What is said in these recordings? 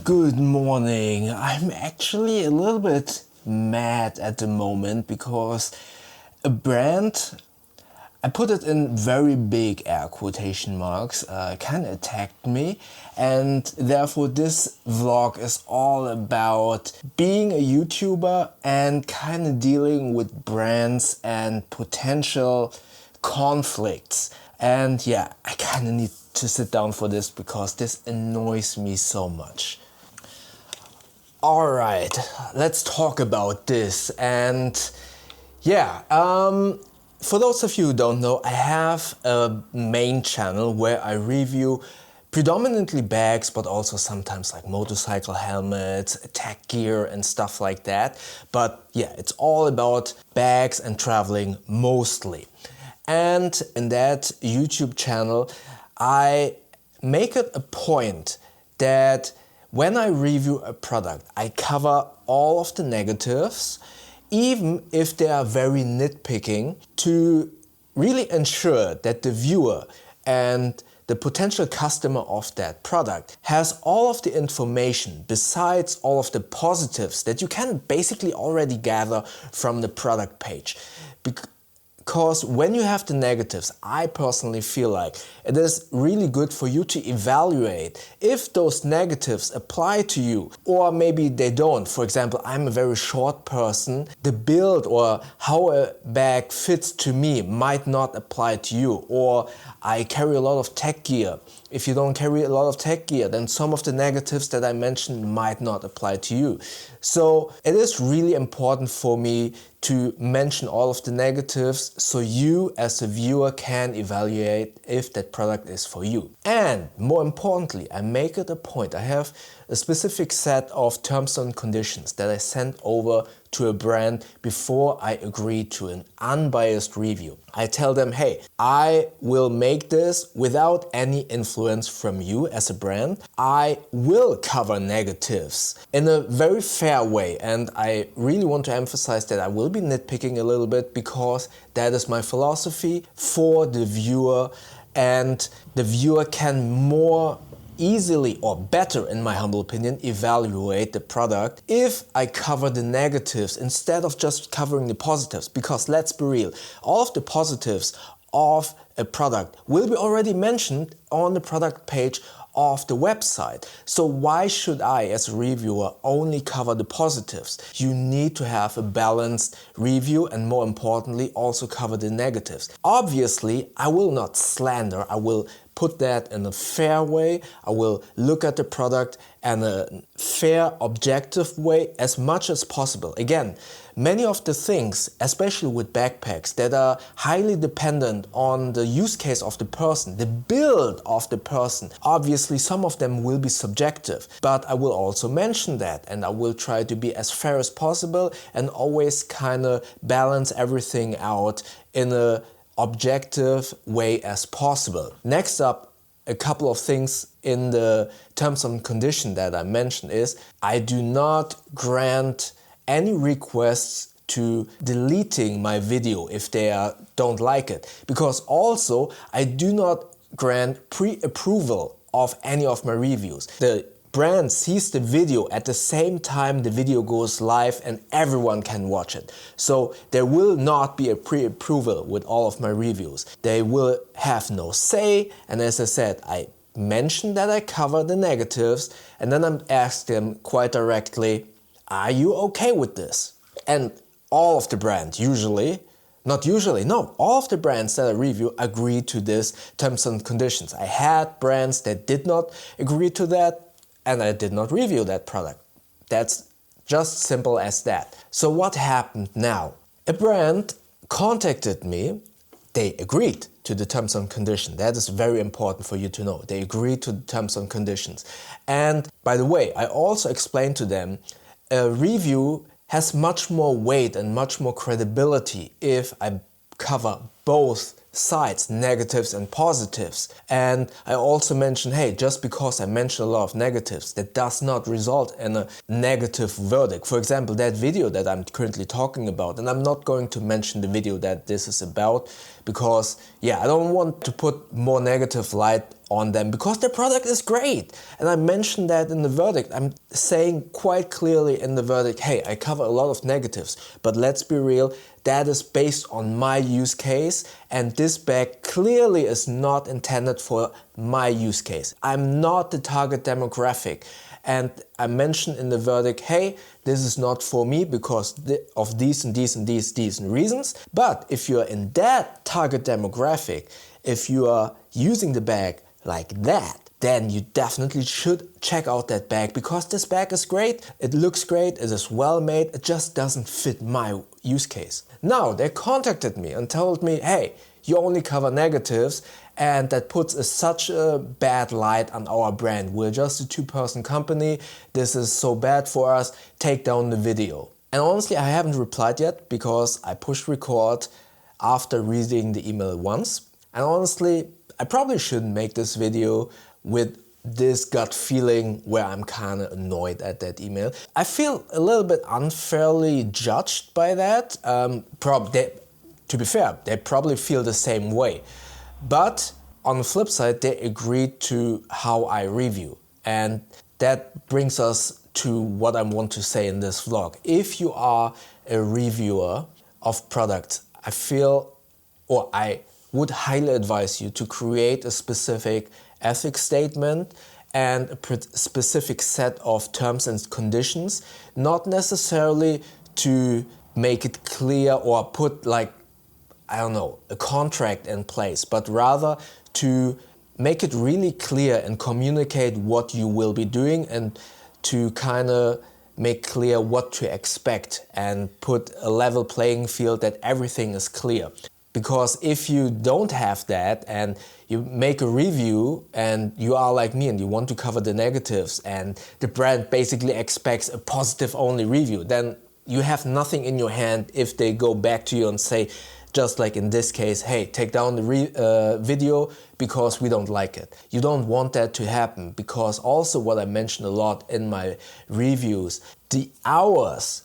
Good morning. I'm actually a little bit mad at the moment because a brand, I put it in very big air quotation marks, kind of attacked me, and therefore this vlog is all about being a YouTuber and kind of dealing with brands and potential conflicts. And yeah, I kind of need to sit down for this because this annoys me so much. Alright, let's talk about this. And yeah, for those of you who don't know, I have a main channel where I review predominantly bags, but also sometimes like motorcycle helmets, tech gear and stuff like that. But yeah, it's all about bags and traveling mostly. And in that YouTube channel, I make it a point that when I review a product, I cover all of the negatives, even if they are very nitpicking, to really ensure that the viewer and the potential customer of that product has all of the information besides all of the positives that you can basically already gather from the product page. Because when you have the negatives, I personally feel like it is really good for you to evaluate if those negatives apply to you or maybe they don't. For example, I'm a very short person. The build or how a bag fits to me might not apply to you, or I carry a lot of tech gear. If you don't carry a lot of tech gear, then some of the negatives that I mentioned might not apply to you. So it is really important for me to mention all of the negatives so you as a viewer can evaluate if that product is for you. And more importantly, I make it a point. I have a specific set of terms and conditions that I send over to a brand before I agree to an unbiased review. I tell them, hey, I will make this without any influence from you as a brand. I will cover negatives in a very fair way, and I really want to emphasize that I will be nitpicking a little bit because that is my philosophy for the viewer, and the viewer can more easily or better, in my humble opinion, evaluate the product if I cover the negatives instead of just covering the positives. Because let's be real, all of the positives of a product will be already mentioned on the product page of the website. So why should I as a reviewer only cover the positives? You need to have a balanced review and more importantly also cover the negatives. Obviously, I will not slander, I will put that in a fair way. I will look at the product in a fair, objective way as much as possible. Again, many of the things, especially with backpacks, that are highly dependent on the use case of the person, the build of the person, obviously some of them will be subjective, but I will also mention that, and I will try to be as fair as possible and always kind of balance everything out in a objective way as possible. Next up, a couple of things in the terms and condition that I mentioned is I do not grant any requests to deleting my video if they don't like it, because also I do not grant pre-approval of any of my reviews. The brand sees the video at the same time the video goes live and everyone can watch it. So there will not be a pre-approval with all of my reviews. They will have no say, and as I said, I mentioned that I cover the negatives and then I'm asked them quite directly, are you okay with this? And all of the brands all of the brands that I review agree to this terms and conditions. I had brands that did not agree to that, and I did not review that product. That's just simple as that. So what happened now? A brand contacted me. They agreed to the terms and conditions. That is very important for you to know. They agreed to the terms and conditions. And by the way, I also explained to them a review has much more weight and much more credibility if I cover both sides, negatives and positives. And I also mentioned, hey, just because I mention a lot of negatives, that does not result in a negative verdict. For example, that video that I'm currently talking about, and I'm not going to mention the video that this is about because, yeah, I don't want to put more negative light on them because their product is great. And I mentioned that in the verdict. I'm saying quite clearly in the verdict, hey, I cover a lot of negatives, but let's be real, that is based on my use case, and this bag clearly is not intended for my use case. I'm not the target demographic. And I mentioned in the verdict, hey, this is not for me because of these and these and these reasons. But if you're in that target demographic, if you are using the bag like that, then you definitely should check out that bag because this bag is great, it looks great, it is well made, it just doesn't fit my use case. Now, they contacted me and told me, hey, you only cover negatives and that puts such a bad light on our brand. We're just a two-person company, this is so bad for us, take down the video. And honestly, I haven't replied yet because I pushed record after reading the email once. And honestly, I probably shouldn't make this video with this gut feeling where I'm kind of annoyed at that email. I feel a little bit unfairly judged by that. To be fair, they probably feel the same way. But on the flip side, they agreed to how I review. And that brings us to what I want to say in this vlog. If you are a reviewer of products, I would highly advise you to create a specific ethics statement and a specific set of terms and conditions, not necessarily to make it clear or put a contract in place, but rather to make it really clear and communicate what you will be doing and to kind of make clear what to expect and put a level playing field that everything is clear. Because if you don't have that and you make a review and you are like me and you want to cover the negatives and the brand basically expects a positive only review, then you have nothing in your hand if they go back to you and say, just like in this case, hey, take down the video because we don't like it. You don't want that to happen because also what I mentioned a lot in my reviews, the hours,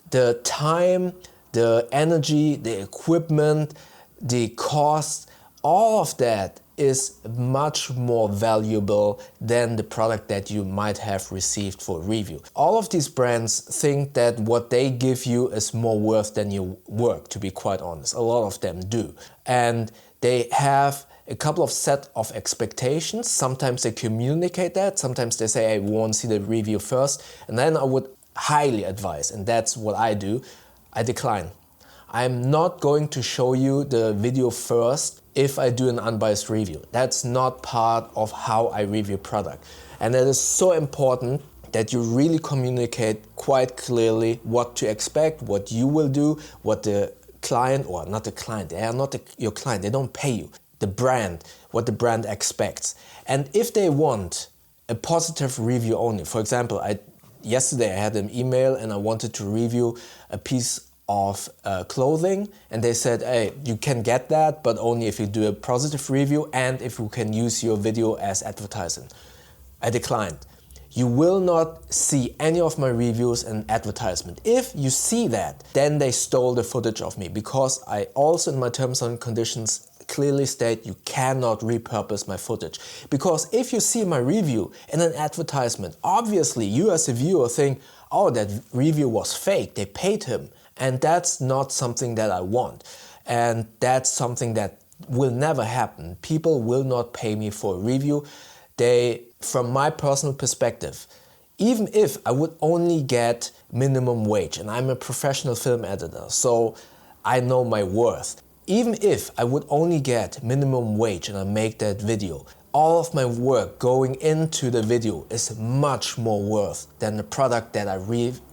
the time, the energy, the equipment, the cost, all of that is much more valuable than the product that you might have received for review. All of these brands think that what they give you is more worth than your work, to be quite honest. A lot of them do. And they have a couple of set of expectations. Sometimes they communicate that. Sometimes they say, hey, we want to see the review first. And then I would highly advise, and that's what I do, I decline. I'm not going to show you the video first if I do an unbiased review. That's not part of how I review product. And it is so important that you really communicate quite clearly what to expect, what you will do, what the client, or not the client, they are not your client, they don't pay you. The brand, what the brand expects. And if they want a positive review only, for example, yesterday I had an email and I wanted to review a piece of clothing and they said, hey, you can get that, but only if you do a positive review and if you can use your video as advertising. I declined. You will not see any of my reviews and advertisement. If you see that, then they stole the footage of me because I also in my terms and conditions clearly state you cannot repurpose my footage. Because if you see my review in an advertisement, obviously you as a viewer think, oh, that review was fake, they paid him. And that's not something that I want. And that's something that will never happen. People will not pay me for a review. From my personal perspective, even if I would only get minimum wage, and I'm a professional film editor, so I know my worth. Even if I would only get minimum wage and I make that video, all of my work going into the video is much more worth than the product that I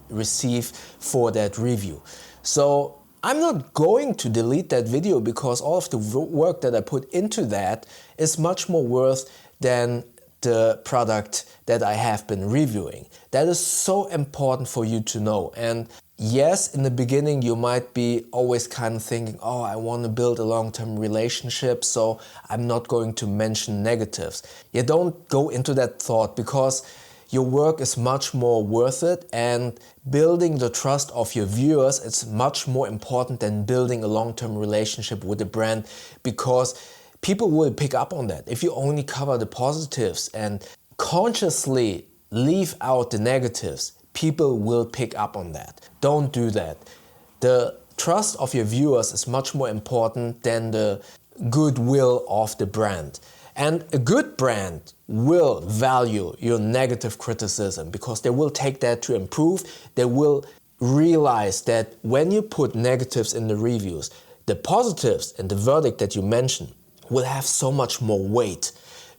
receive for that review. So I'm not going to delete that video because all of the work that I put into that is much more worth than the product that I have been reviewing. That is so important for you to know. And yes, in the beginning you might be always kind of thinking, oh, I want to build a long-term relationship, so I'm not going to mention negatives. You don't go into that thought because your work is much more worth it, and building the trust of your viewers is much more important than building a long-term relationship with a brand, because people will pick up on that. If you only cover the positives and consciously leave out the negatives, people will pick up on that. Don't do that. The trust of your viewers is much more important than the goodwill of the brand. And a good brand will value your negative criticism because they will take that to improve. They will realize that when you put negatives in the reviews, the positives and the verdict that you mention will have so much more weight.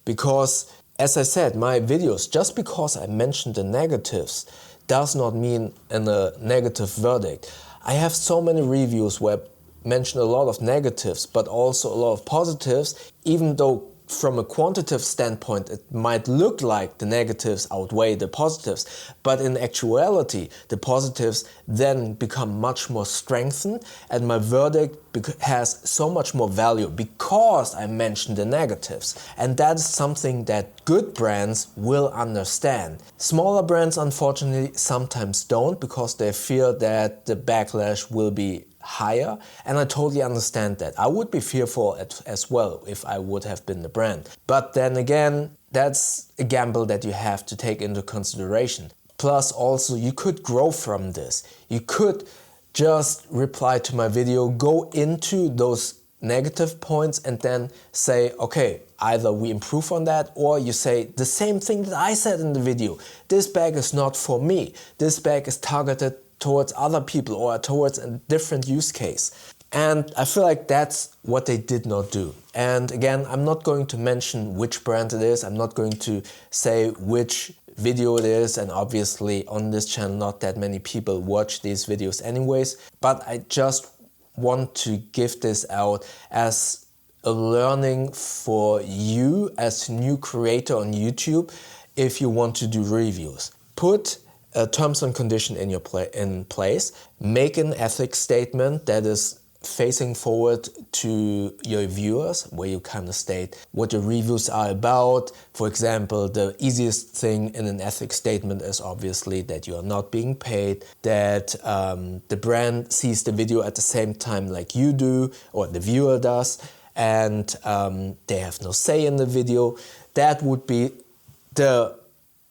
Because, as I said, my videos, just because I mentioned the negatives, does not mean a negative verdict. I have so many reviews where I mention a lot of negatives, but also a lot of positives, even though from a quantitative standpoint, it might look like the negatives outweigh the positives, but in actuality, the positives then become much more strengthened, and my verdict has so much more value because I mentioned the negatives. And that is something that good brands will understand. Smaller brands, unfortunately, sometimes don't because they fear that the backlash will be higher, and I totally understand that. I would be fearful as well if I would have been the brand. But then again, that's a gamble that you have to take into consideration. Plus also, you could grow from this. You could just reply to my video, go into those negative points and then say, okay, either we improve on that, or you say the same thing that I said in the video. This bag is not for me. This bag is targeted towards other people or towards a different use case. And I feel like that's what they did not do. And again, I'm not going to mention which brand it is. I'm not going to say which video it is. And obviously on this channel, not that many people watch these videos anyways. But I just want to give this out as a learning for you as a new creator on YouTube if you want to do reviews. Put a terms and condition in place, make an ethics statement that is facing forward to your viewers, where you kind of state what your reviews are about. For example, the easiest thing in an ethics statement is obviously that you are not being paid, that the brand sees the video at the same time like you do or the viewer does, and they have no say in the video. That would be the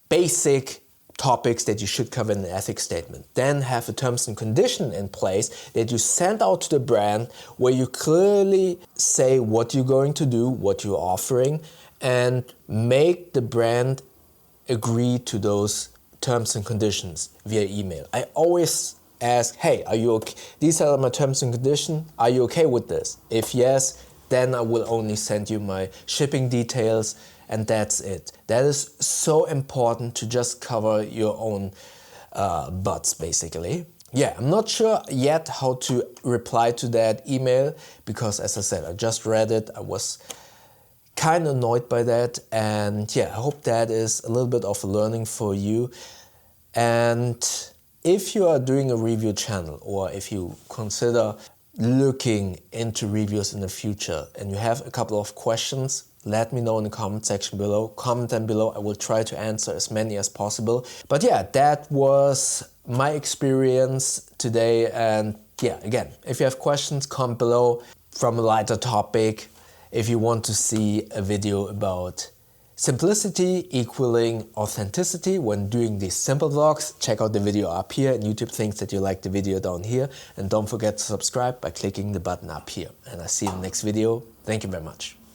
basic topics that you should cover in an ethics statement. Then have a terms and condition in place that you send out to the brand, where you clearly say what you're going to do, what you're offering, and make the brand agree to those terms and conditions via email. I always ask, hey, are you okay? These are my terms and conditions. Are you okay with this? If yes, then I will only send you my shipping details, and that's it. That is so important to just cover your own butts, basically. Yeah, I'm not sure yet how to reply to that email because, as I said, I just read it. I was kind of annoyed by that, and yeah, I hope that is a little bit of a learning for you. And if you are doing a review channel, or if you consider looking into reviews in the future and you have a couple of questions, let me know in the comment section below. Comment them below. I will try to answer as many as possible. But yeah, that was my experience today. And yeah, again, if you have questions, comment below from a lighter topic. If you want to see a video about simplicity equaling authenticity when doing these simple vlogs, check out the video up here, and YouTube thinks that you like the video down here. And don't forget to subscribe by clicking the button up here. And I'll see you in the next video. Thank you very much.